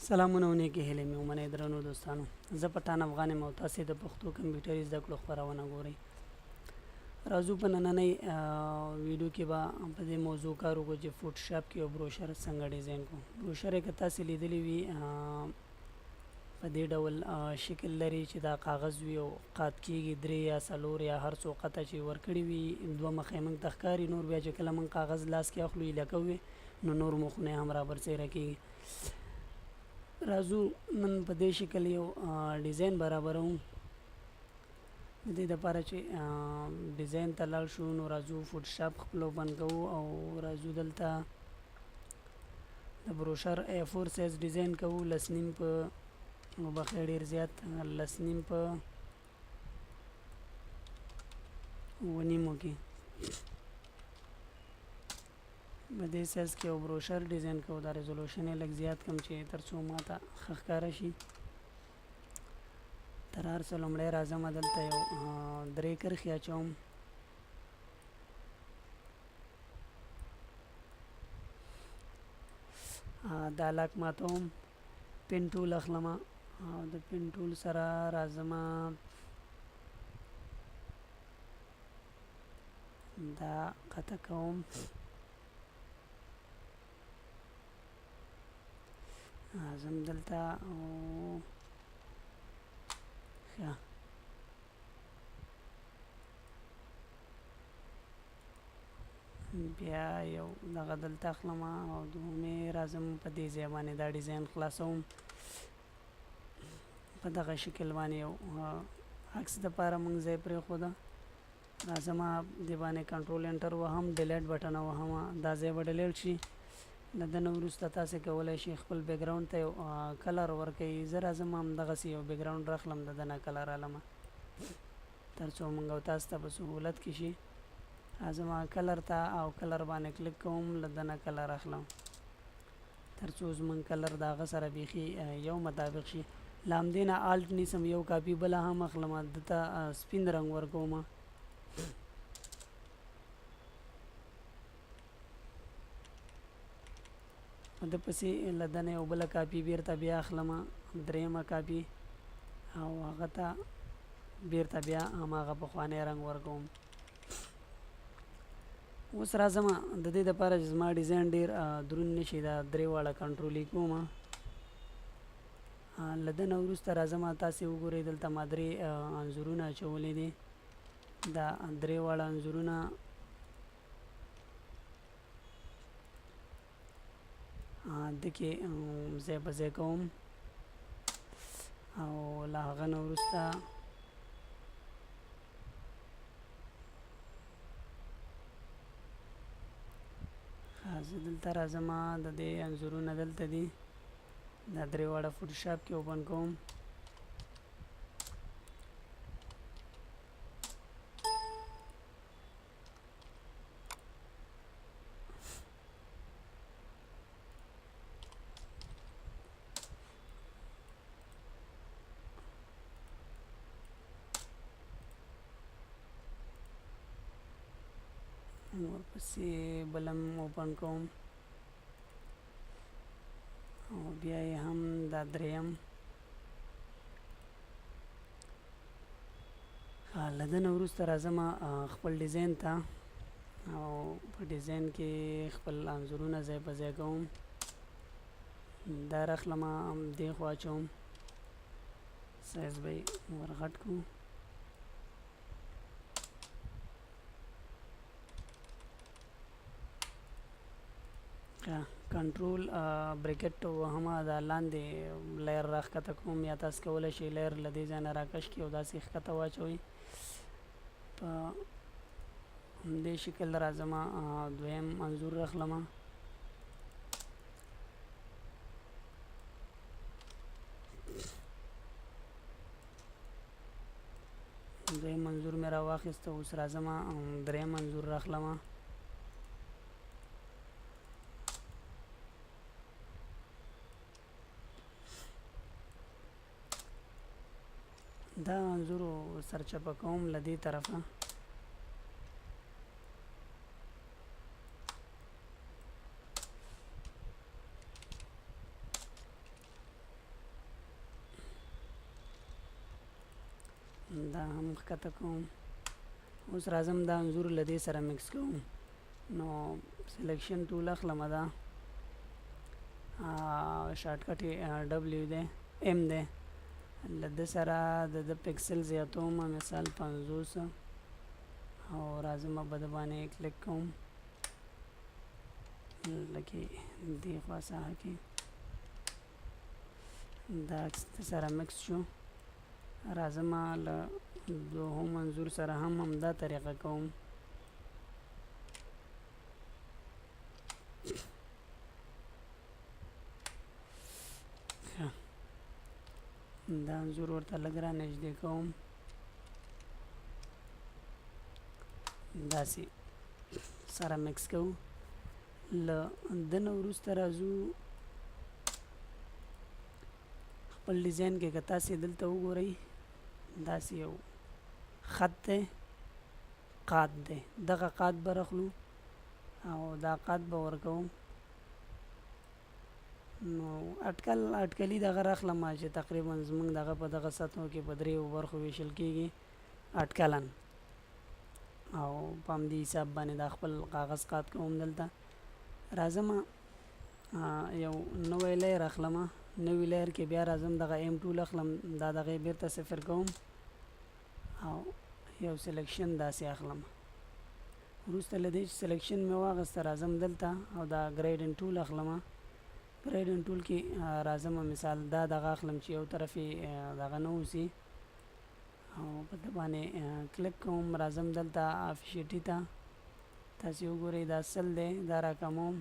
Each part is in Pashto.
سلامونه ونیکې هیلې مې ومنئ درنو دوستانو. زه پټان افغان یم او تاسې د پښتو کمپیوټري زده کړو خپرونه ګورئ. راځو په نننۍ ویډیو کې به په دې موضوع کار وکړو چې فوټوشاپ کې یو بروشر څنګه ډیزاین کړو. بروشر یې که تاسې لیدلی وي په دې ډول شکل لري چې دا کاغذ وي او قات کېږي 3 یا 4 یا هر څو قطعه چې ورکړي وي 2 مخې موږ ته ښکاري. نور بیا چې کله موږ کاغذ لاس کې اخلو لکه وي نو نور مخونه هم را برسېره کېږي. راځو نن په دې شکل یو ډیزاین برابروم. د دې لپاره چې ډیزاین ته لاړ شو نو راځو فوټوشاپ خپلو بند کوو او راځو دلته د بروشر A4 سایز ډیزاین کوو. 10.5 په وبخښئ ډېر زیات 10.5 په 9 کې په دې سایز کې یو بروشر ډیزاین کوو. دا ریزولوشن یې لږ زیات کړم چې تر څو ما ته ښه ښکاره شي. تر هر څه لومړی راځم دلته یو 3 کرښې اچوم. دا لاک ماتوم. پین ټول اخلم او د پین ټول سره راځم دا قطع کوم. راځم دلته او ښه بیا یو دغه دلته اخلم او دومې راځم په دې ځای باندې دا ډیزاین خلاصوم. په دغه شکل باندې یو عکس دپاره موږ ځای پرېښوده. راځم دې باندې کنټرول انټر وهم ډیلیټ بټن وهم دا ځای به ډیلیټ شي. له ده نه وروسته تاسې کولی شئ خپل بیکګراونډ ته یو کلر ورکوئ. زه راځم همدغسې یو بیکګراونډ راخلم د ده نه کلر علمه تر څو موږ او تاسو ته په سهولت کې شي. راځم کلر ته او کلر باندې کلیک کوم. له ده نه کلر اخلم تر څو زموږ کلر د هغه سره بیخي یو مطابق شي. له همدې نه الټ نیسم یو کاپي بله هم اخلم ده ته سپین رنګ ورکوم. د پسې له ده نه یو بله کاپي بیرته بیا اخلم 3مه کاپي او هغه ته بیرته بیا هماغه پخوانی رنګ ورکوم. اوس راځم د دې دپاره چې زما ډیزاین ډېر دروند نه شي دا 3 واړه کنټرول یې کوم. له ده نه وروسته راځم تاسې وګورئ دلته ما 3 انځورونه اچولي دي. دا 3 واړه انځورونه دکې ځای په ځای کوم او له هغه نه وروسته زه دلته راځم د دې انځورونه دلته دي دا 3 واړه فوټوشاپ کې اوپن کوم. ورپسې بلم اوپن کوم او بیا یې هم دا 3م. له ده نه وروسته راځم خپل ډیزاین ته او په ډیزاین کې خپل انځورونه ځای په ځای کوم. دا راخلم دې خوا اچوم سایز به یې ورغټ کړو. کنټرول بریکټ وهم دا لاندې لیر راښکته کوم یا تاسو کولی شئ لیر له دې ځای نه راکش کړئ او داسې ښکته واچوئ. په همدې شکل راځم 2م انځور راخلم. دویم انځور مې راواخیسته. اوس راځم 3م انځور راخلم. دا انځور سرچپه کوم له دې طرفه دا هم ښکته کوم. اوس راځم دا انځور له دې سره مکس کوم. نو سلیکشن ټول اخلم، دا شارټکټ یې ډبلیو دی، ایم دی. له ده سره د پکسل زیاتوم، مثال 50 او راځم په ده باندې کلیک کوم. لکه دې خوا ساحه کې دا عکس سره مکس شو. راځم له دوهم انځور سره هم همدا طریقه کوم. دا انځور ورته لږ را نږدې کوم، داسې سره مکس کوو. له ده نه وروسته راځو خپل ډیزاین کې. که تاسې دلته وګورئ داسې یو خط دی، قات دی. دغه قات به راخلو او دا قات به ورکوم. نو اټکلي دغه راخلم چې تقریبا زمونږ دغه په دغه سطحو کې په دریو برخو ویشل کېږي اټکلن، او په همدې حساب باندې دا خپل کاغذ قات کوم. دلته راځم یو نوی لیر اخلم. نوی لیر کې بیا راځم دغه ایم ټول اخلم، دا دغه بیرته صفر کوم او یو سلیکشن داسې اخلم. وروسته له دې چې سلیکشن مې واخیسته راځم دلته او دا ګریډن ټول اخلم. ګریډن ټول کې راځم مثال دا دغه اخلم چې یو طرف یې دغه نه اوسي او په ده باندې کلیک کوم. راځم دلته افیشیټي ته، تاسې وګورئ دا 100 دی، دا راکموم.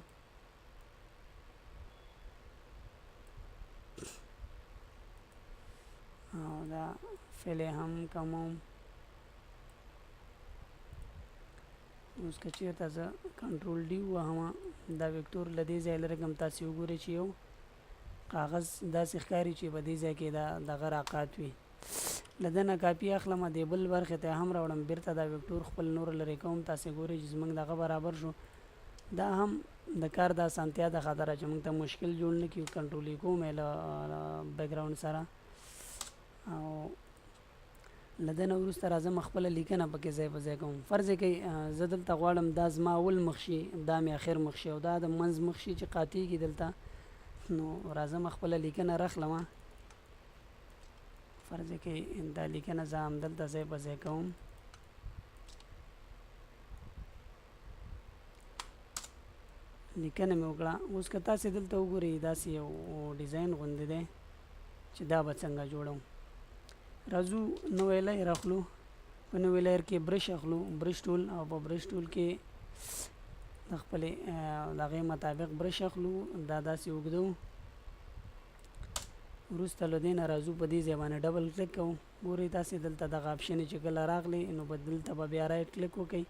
او دا فیلې هم کموم. اوس که چېرته زه کنټرول ډي ووهم دا وکتور له دې ځای لرګم، تاسې وګورئ چې یو کاغذ داسې ښکاري چې په دې ځای کې دغه راقات وي. له ده نه کاپي اخلم، دې بل برخې ته هم راوړم، بیرته دا وکتور خپل نور لرې کوم. تاسې ګورئ چې زموږ دغه برابر شو. دا هم د کار د اسانتیا د خاطره چې موږ ته مشکل جوړ نه کړي، کنټرول یې کوم له بیکګراوند سره. او له ده نه وروسته راځم خپله لیکنه پکې ځای په ځای کوم. فرض یې کوئ زه دلته غواړم دا زما اول مخ شي، دا مې اخر مخ شي او دا د منځ مخ شي چې قاطعېږي دلته. نو راځم خپله لیکنه راخلم. فرض یې کوئ دا لیکنه زه همدلته ځای په ځای کوم. لیکنه مې وکړه. اوس که تاسې دلته وګورئ داسې یو ډیزاین غوندې دی چې دا به څنګه جوړوم. راځو نوی لیر اخلو. په نوی لیر کې برش اخلو، برش ټول، او په برش ټول کې د خپلې د هغې مطابق برش اخلو. دا داسې اوږدو. وروسته له دې نه راځو په دې ځای باندې ډبل کلیک کوو. ګورئ تاسې دلته دغه آپشن چې کله راغلی نو په دلته به بیا رایټ کلیک وکئ،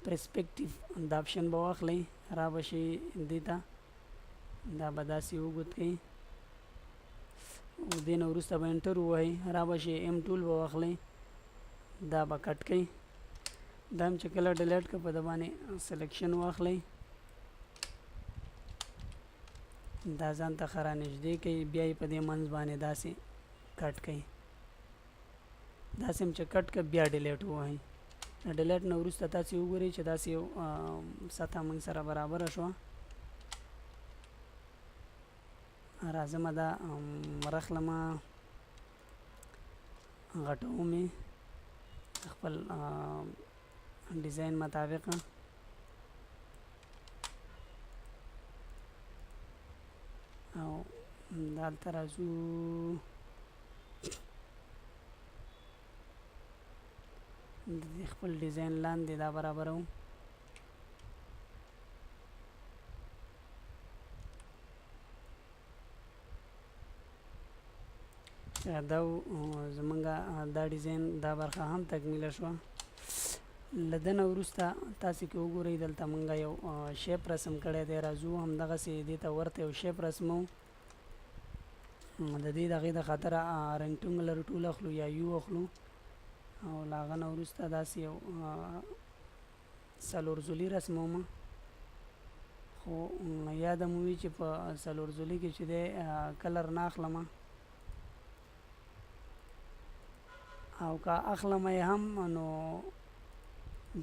پرسپیکټیو دا آپشن به واخلئ، را به شي دې ته. دا به داسې اوږد کئ. دې نه وروسته به انټر ووهئ، را به شي ایم ټول به واخلئ، دا به کټ کئ. دا هم چې کله ډیلیټ کړه په ده باندې سلیکشن واخلئ، دا ځان ته ښه را نږدې کئ، بیا یې په دې منځ باندې داسې کټ کئ. داسې هم چې کټ کړه بیا ډیلیټ ووهئ. د ډیلیټ نه وروسته تاسې وګورئ چې داسې یو سطحه موږ سره برابره شوه. راځم دا راخلمه، غټوم یې خپل ډیزاین مطابق. او دلته راځو د خپل ډیزاین لاندې دا برابرو. دا زمونږ دا ډیزاین دا برخه هم تکمیله شوه. له ده نه وروسته تاسې که وګورئ دلته مونږ یو شیپ رسم کړی دی. راځو همدغسې دې ته ورته یو شیپ رسمو. د دې د هغې د خاطره رنګټونګلر ټول اخلو یا یو اخلو او له هغه نه وروسته داسې یو څلورزولي رسموم. خو یاده مو وي چې په څلورزولي کې چې دی کلر نه اخلم. او که اخلم یې هم نو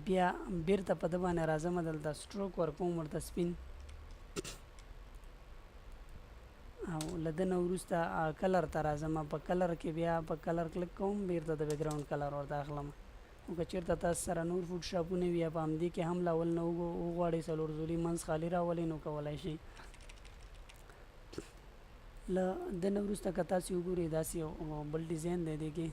بیا بیرته په ده باندې راځم دلته سټروک ورکوم ورته سپین او له ده نه وروسته کلر ته راځم په کلر کې بیا په کلر کلک کوم بیرته د بیکګراوند کلر ورته اخلم او که چېرته تاسو سره نور فوټوشاپونه وي یا په همدې کې هم له اول نه وغواړئ څلور زولي منځ خالي راولئ نو کولی شئ له ده نه وروسته که تاسې وګورئ داسې یو بل ډیزاین دی دې کې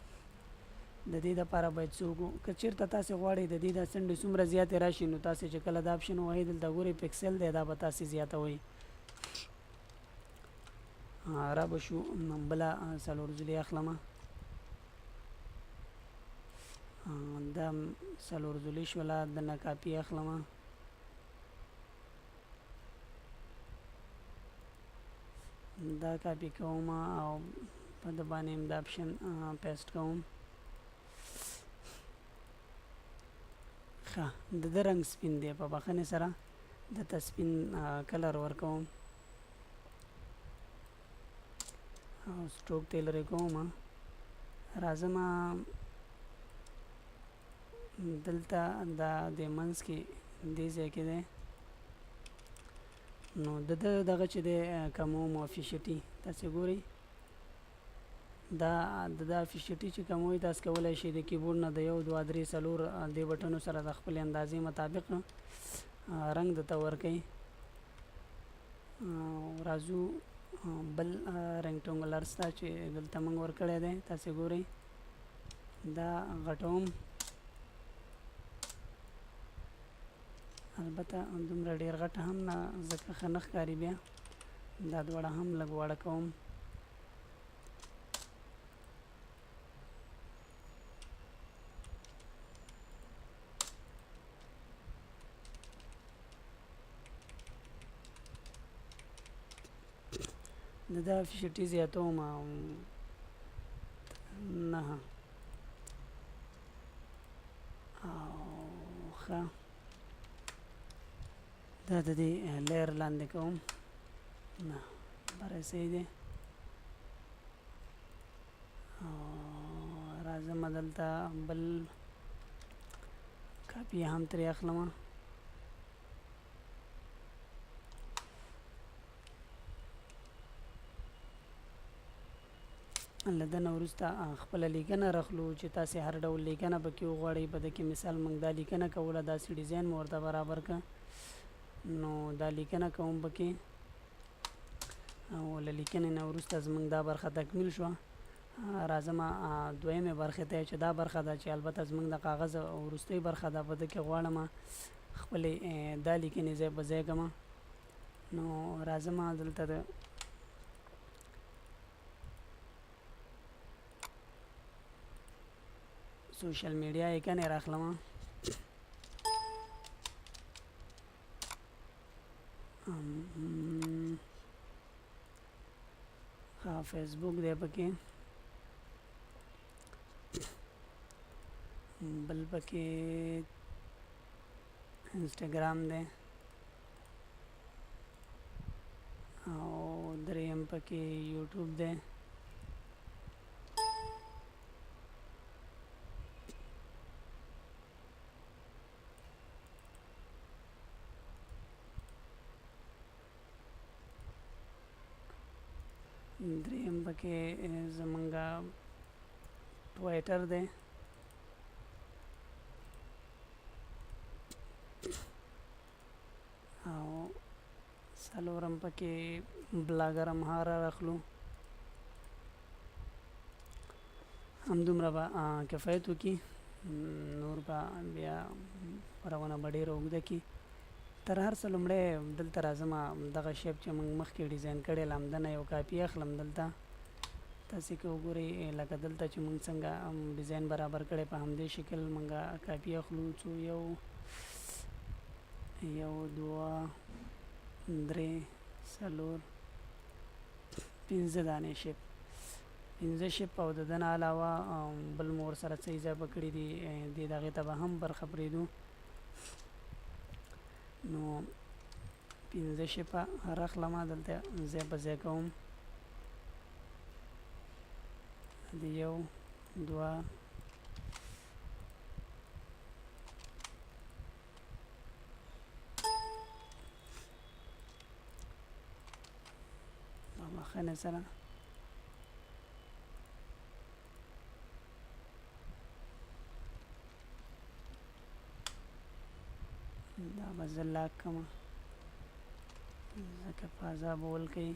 د دې دپاره باید څه وکړو که چېرته تاسې غواړئ د دې دا څنډې څومره زیاتې راشي نو تاسې چې کله دا آپشن ووهئ دلته ګورئ پکسل دی دا به تاسې زیاتوئ را به شو بله څلور زولي اخلمه دا څلور زولي شوله د نه کاپي اخلمه دا کاپي کوم او په د باندې هم دا آپشن پیسټ کوم ښه د ده رنګ سپین دی په بخښنې سره دته سپین کلر ورکوم او سټروک ته یې لرې کوم راځم دلته دا د منځ کې دې ځای کې دی نو د ده دغه چې دی کموم افیشیټي تاسې ګورئ دا د دا افیشیټي چې کموي تاسو کولی شئ د کیبورډ نه د یو دوه درې څلور دې بټنو سره د خپلې اندازې مطابق رنګ درته ورکوي راځو بل رنګټونګلر شته چې دلته موږ ورکړی دی تاسې ګورئ دا غټوم البته دومره ډېر غټ هم نه ځکه ښه نه ښکاري بیا دا دواړه هم لږ واړه کوم د دا افیشیټي زیاتوم نه او ښه دا د دې لیر لاندې کوم نه برای صحیح دی راځم دلته بل کاپي هم ترې اخلم له ده نه وروسته خپله لیکنه راخلو چې تاسې هر ډول لیکنه پکې وغواړئ په ده کې مثال موږ دا لیکنه کوله داسې ډیزاین مو ورته برابر کړه نو دا لیکنه کوم پکې او له لیکنې نه وروسته زموږ دا برخه تکمیل شوه راځم دویمې برخې ته چې دا برخه ده چې البته زموږ د کاغذ وروستۍ برخه ده په ده کې غواړم خپلې دا لیکنې ځای په ځای کړم نو راځم دلته د سوشل میډیا ایکن یې راخلم فیسبوک دی پکې بل پکې انسټاګرام دی او دریم پکې یوټیوب دی دریم پکې زمونږه ټویټر دی او څلورم پکې بلاګر امهاره راخلو همدومره به کفایت وکړي نور به بیا خپرونه به ډېره اوږده کړي تر هر څه لومړی دلته راځم دغه شیپ چې موږ مخکې ډیزاین کړی لامده نه یو کاپي اخلم دلته تاسې که وګورئ لکه دلته چې موږ څنګه ډیزاین برابر کړی په همدې شکل موږ کاپي اخلو څو یو دوه درې څلور پنځه دانې شیپ پنځه شیپ او د ده نه علاوه بل مو ورسره څه اضافه کړي دي دې دغې ته به هم برخه پرېږدو نو پنځه شیپه راخلم دلته ځای په ځای کوم د یو دوه بخښنې سره دا به زه لاک کړم ځکه فضا به ولکوي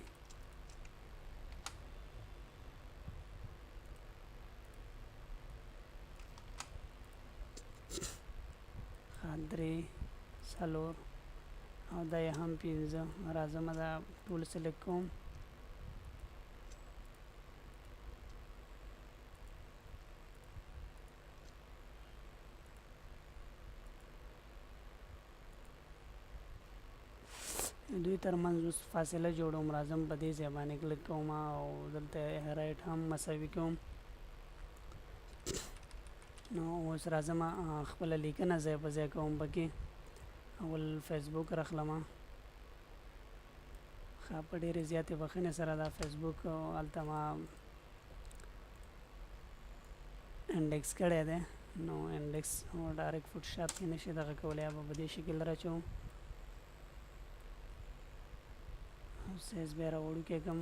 درې څلور او دا یې هم پنځه راځم دا ټول سلیکټ کوم دوی ترمنځ اوس فاصله جوړوم راځم په دې ځای باندې کلیک کوم او دلته رایټ هم مساوي کوم نو اوس راځم خپله لیکنه ځای په ځای کوم پکې اول فیسبوک راخلم ښه په ډېرې زیاتې بخښنې سره دا فیسبوک هلته ما انډیکس کړی دی نو انډیکس ډایرکټ فوټوشاپ کې نشي دغه کولی یا به په دې شکل راچوم سایز بیا راوړوکی کړم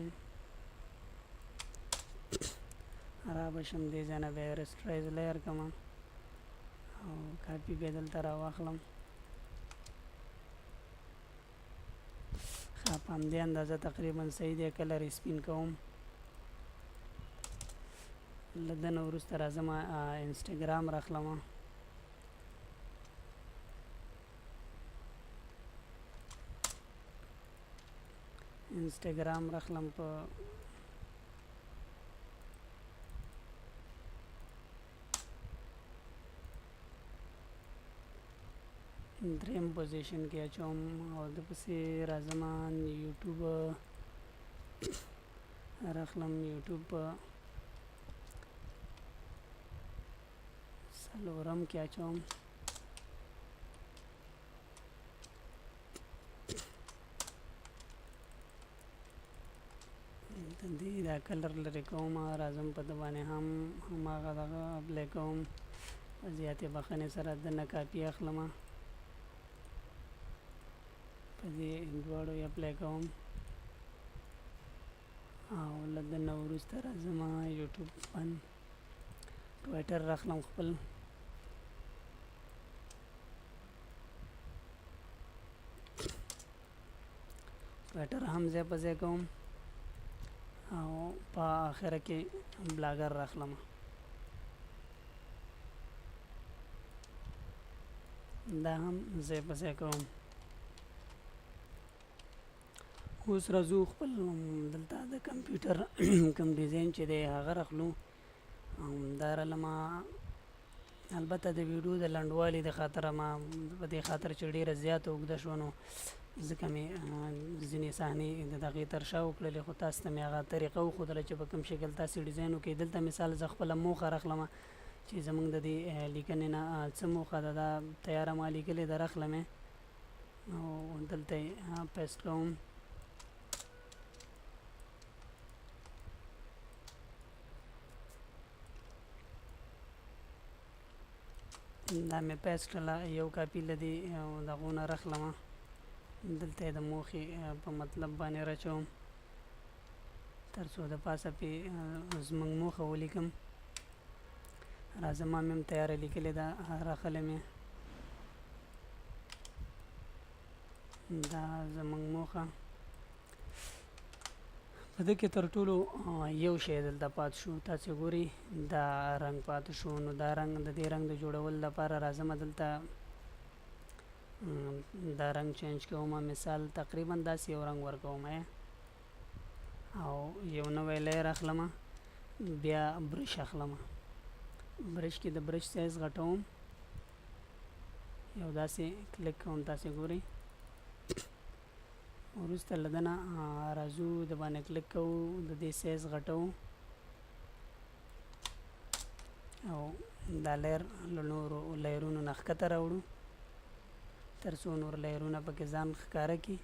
را به شم دې ځای نه بیا رسټرایز لیر کړم او کاپي بیا دلته راواخلم ښه په همدې اندازه تقریبا صحیح دی کلر یې سپین کوم له ده نه وروسته راځم انسټاګرام راخلم انسټاګرام راخلم په دریم پوزیشن کې اچوم او د پسې راځم یوټیوب راخلم یوټیوب په څلورم کې اچوم دا کلر لرې کوم راځم په ده باندې هم هماغه دغه اپلی کوم په زیاتې بخښنې سره دنه کاپي اخلم په دې دواړو یې اپلی کوم او له ده نه وروسته راځم یوټیوب باندې ټویټر راخلم خپل ټویټر هم ځای په ځای کوم او په آخره کې بلاګر راخلم دا هم ځای په ځای کوم اوس راځو خپل دلته د کمپیوټر کوم ډیزاین چې دی هغه راخلو دا رالمه البته د ویډیو د لنډوالي د خاطره ما په دې خاطر چې ډېره زیاته اوږده شوه نو ځکه مې ځینې صحنې د دغې تر شا وکړلې خو تاسو ته مې هغه طریقه وښودله چې په کوم شکل تاسې ډیزاین وکړئ دلته مثال زه خپله موخه راخلمه چې زموږ د دې لیکنې نه څه موخه ده دا تیاره ما لیکلې ده راخله مې او دلته یې پیسټ کوم دا مې پیسټ کړله یو کاپي له دې دغو نه راخلمه دلته یې د موخې په مطلب باندې راچوم تر څو د پاسه پې زموږ موخه ولیکم راځم ما مې هم تیاره لیکلې ده راخلې مې دا زموږ موخه په دې کې تر ټولو یو شی دلته پات شو تاسې ګورئ دا رنګ پاتې شو نو دا رنګ د دې رنګ د جوړولو لپاره راځم دلته دا رنګ چینج کوم مثال تقریبا داسې یو رنګ ورکوم او یو نوی لیر اخلم بیا برش اخلم برش کې د برش سایز غټوم یو داسې کلیک کوم تاسې ګورئ وروسته له ده نه راځو د باندې کلیک کوو د دې سایز غټو او دا لیر له نورو لیرونو نه ښکته راوړو تر څو نور لیرونه پکې ځان ښکاره کړي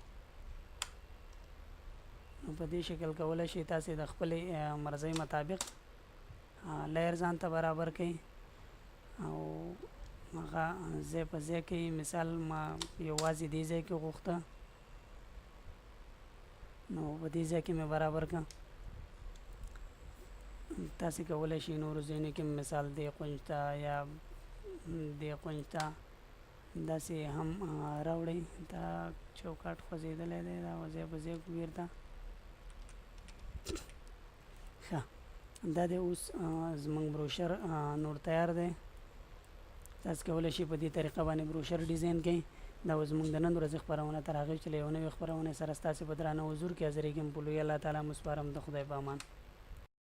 نو په دې شکل کولی شئ تاسې د خپلې مرضۍ مطابق لیر ځان ته برابر کړئ او هغه ځای په ځای کې مثال ما یوازې دې ځای کې غوښته نو په دې ځای کې مې برابر کړه. تاسې کولی شئ نورو ځایونو کې مثال دې کونج ته یا دې کونج ته داسې هم راوړئ. دا چوکاټ خوځېدلی دی، دا ځای په ځای کړو بېرته. ښه، دا دی اوس زموږ بروشر نور تیار دی. تاسې کولی شئ په دې طریقه باندې بروشر ډیزاین کړئ. دا اوس زموږ د نن ورځې خپرونه تر هغې چې له یو نوې خپرونې سره ستاسې په درانه حضور کې حاضرېږم. په لوی الله تعالی مو سپارم. د خدای په امان.